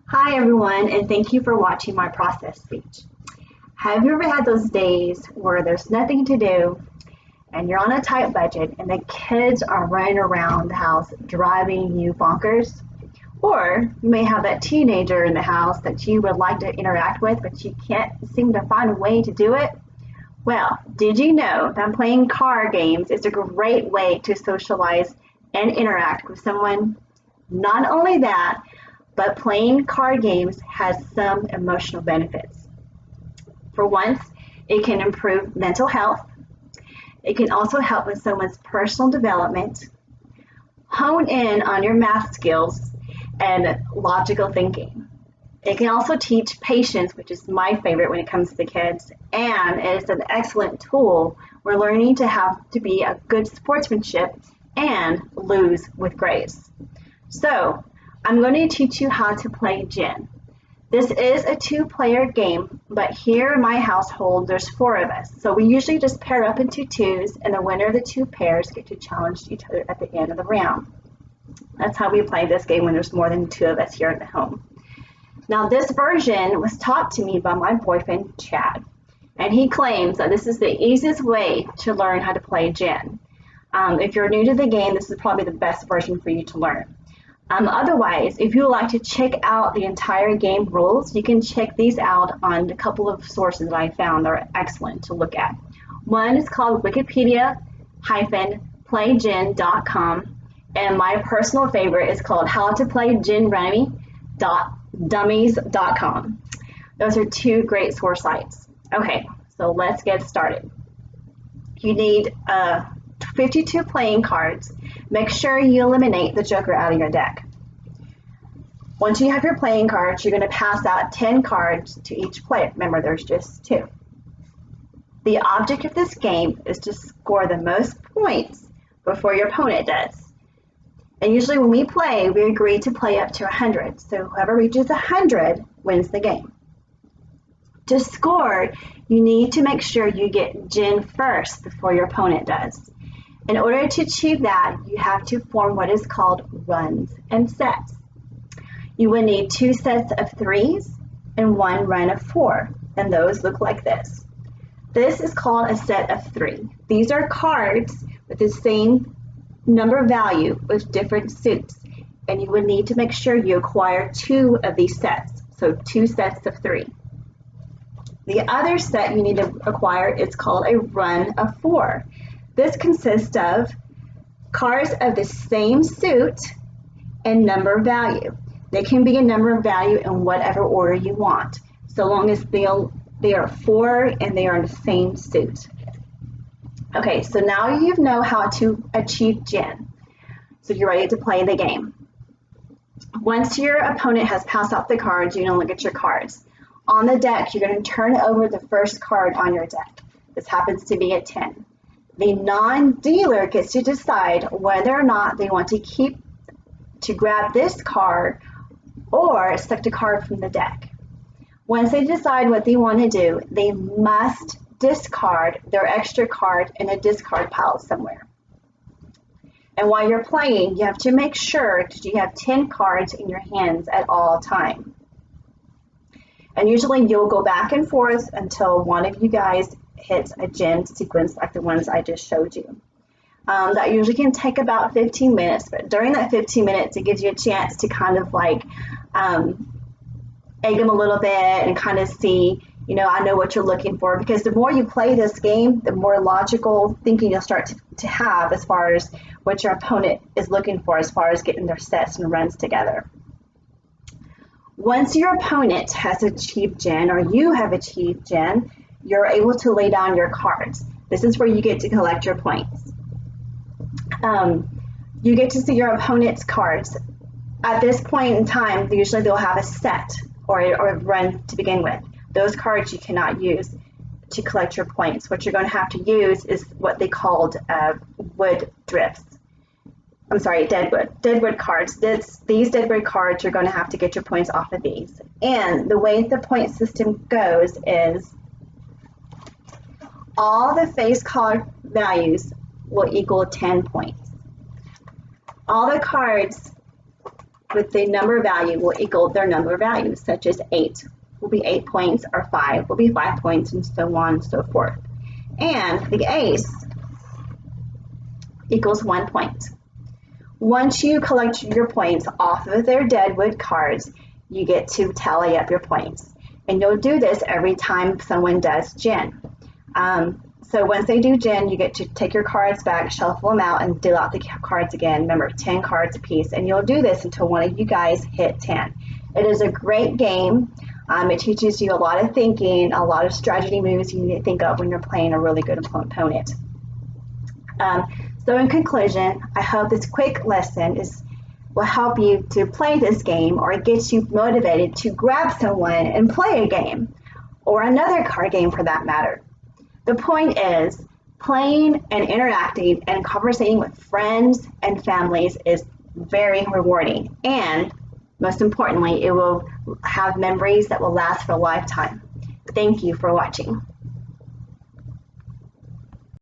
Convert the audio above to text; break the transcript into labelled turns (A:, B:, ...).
A: Hi everyone, and thank you for watching my process speech. Have you ever had those days where there's nothing to do and you're on a tight budget and the kids are running around the house driving you bonkers? Or you may have that teenager in the house that you would like to interact with, but you can't seem to find a way to do it? Well, did you know that playing card games is a great way to socialize and interact with someone? Not only that, but playing card games has some emotional benefits. For once, it can improve mental health. It can also help with someone's personal development, hone in on your math skills and logical thinking. It can also teach patience, which is my favorite when it comes to the kids, and it is an excellent tool. We're learning to have to be a good sportsmanship and lose with grace. So, I'm going to teach you how to play gin. This is a two-player game, but here in my household, there's four of us. So we usually just pair up into twos, and the winner of the two pairs get to challenge each other at the end of the round. That's how we play this game when there's more than two of us here at the home. Now, this version was taught to me by my boyfriend, Chad, and he claims that this is the easiest way to learn how to play gin. If you're new to the game, this is probably the best version for you to learn. Otherwise, if you would like to check out the entire game rules, you can check these out on a couple of sources that I found that are excellent to look at. One is called Wikipedia-playgin.com, and my personal favorite is called howtoplayginrummy.dummies.com. Those are two great source sites. Okay, so let's get started. You need 52 playing cards. Make sure you eliminate the joker out of your deck. Once you have your playing cards, you're going to pass out 10 cards to each player. Remember, there's just two. The object of this game is to score the most points before your opponent does. And usually when we play, we agree to play up to 100. So whoever reaches 100 wins the game. To score, you need to make sure you get gin first before your opponent does. In order to achieve that, you have to form what is called runs and sets. You will need two sets of threes and one run of four, and those look like this. This is called a set of three. These are cards with the same number value with different suits, and you will need to make sure you acquire two of these sets, so two sets of three. The other set you need to acquire is called a run of four. This consists of cards of the same suit and number value. They can be a number value in whatever order you want, so long as they are four and they are in the same suit. Okay, so now you know how to achieve gin. So you're ready to play the game. Once your opponent has passed out the cards, you're going to look at your cards. On the deck, you're going to turn over the first card on your deck. This happens to be a 10. The non-dealer gets to decide whether or not they want to grab this card or select a card from the deck. Once they decide what they want to do, they must discard their extra card in a discard pile somewhere. And while you're playing, you have to make sure that you have 10 cards in your hands at all times. And usually you'll go back and forth until one of you guys hits a gin sequence like the ones I just showed you. That usually can take about 15 minutes, but during that 15 minutes, it gives you a chance to kind of like egg them a little bit and kind of see, I know what you're looking for, because the more you play this game, the more logical thinking you'll start to have as far as what your opponent is looking for as far as getting their sets and runs together. Once your opponent has achieved gin or you have achieved gin, you're able to lay down your cards. This is where you get to collect your points. You get to see your opponent's cards. At this point in time, usually they'll have a set or a run to begin with. Those cards you cannot use to collect your points. What you're going to have to use is what they called wood drifts. I'm sorry, deadwood cards. These deadwood cards, you're going to have to get your points off of these. And the way the point system goes is all the face card values will equal 10 points. All the cards with the number value will equal their number values, such as 8 will be 8 points, or 5 will be 5 points, and so on and so forth. And the ace equals 1 point. Once you collect your points off of their deadwood cards, you get to tally up your points. And you'll do this every time someone does gin. So once they do gin, you get to take your cards back, shuffle them out, and deal out the cards again. Remember, 10 cards apiece. And you'll do this until one of you guys hit 10. It is a great game. It teaches you a lot of thinking, a lot of strategy moves you need to think of when you're playing a really good opponent. So in conclusion, I hope this quick lesson will help you to play this game, or get you motivated to grab someone and play a game, or another card game for that matter. The point is, playing and interacting and conversating with friends and families is very rewarding, and most importantly, it will have memories that will last for a lifetime. Thank you for watching.